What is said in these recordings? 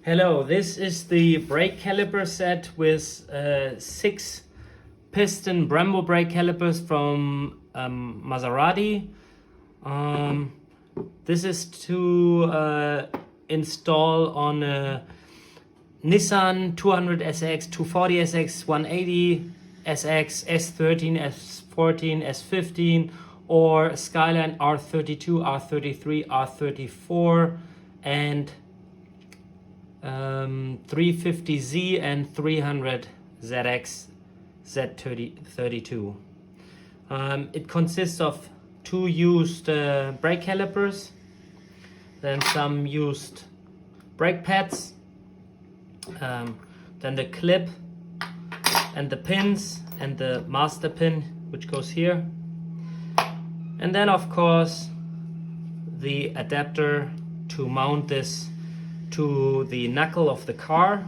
Hello, this is the brake caliper set with 6 piston Brembo brake calipers from Maserati. This is to install on a Nissan 200 SX, 240 SX, 180 SX, S13, S14, S15 or Skyline R32, R33, R34 and 350Z and 300ZX Z32. It consists of 2 used brake calipers, then some used brake pads, then the clip and the pins and the master pin which goes here, and then of course the adapter to mount this to the knuckle of the car,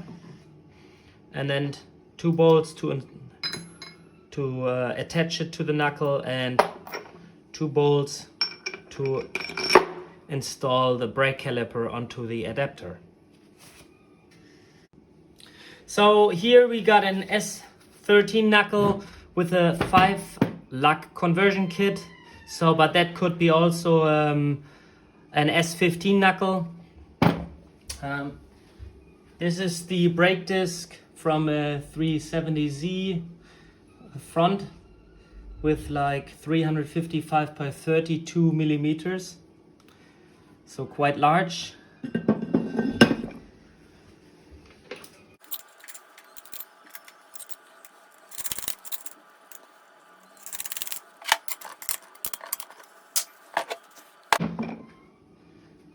and then 2 bolts to attach it to the knuckle and 2 bolts to install the brake caliper onto the adapter. So here we got an S13 knuckle with a 5 lug conversion kit. So, but that could be also an S15 knuckle. This is the brake disc from a 370Z front with like 355x32mm, so quite large.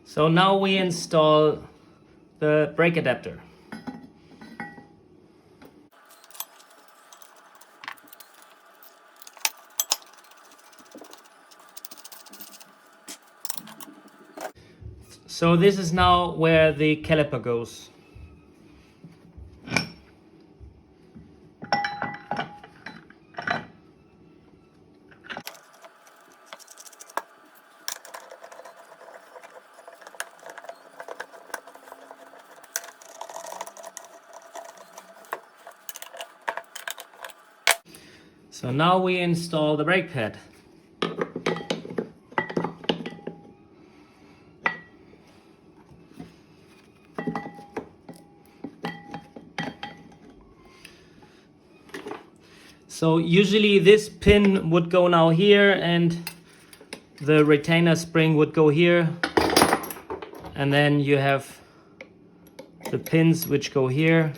So now we install the brake adapter. So this is now where the caliper goes. So now we install the brake pad. So usually this pin would go now here and the retainer spring would go here, and then you have the pins which go here.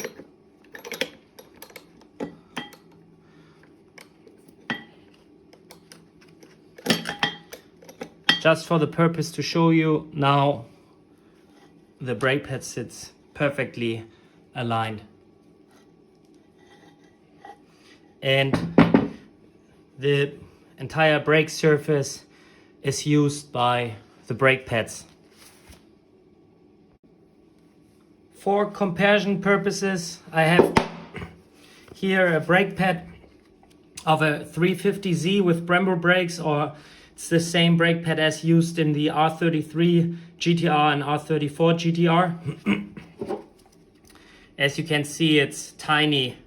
Just for the purpose to show you, now the brake pad sits perfectly aligned. And the entire brake surface is used by the brake pads. For comparison purposes, I have here a brake pad of a 350Z with Brembo brakes, or it's the same brake pad as used in the R33 GTR and R34 GTR. As you can see, it's tiny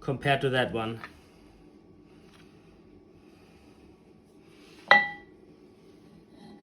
compared to that one.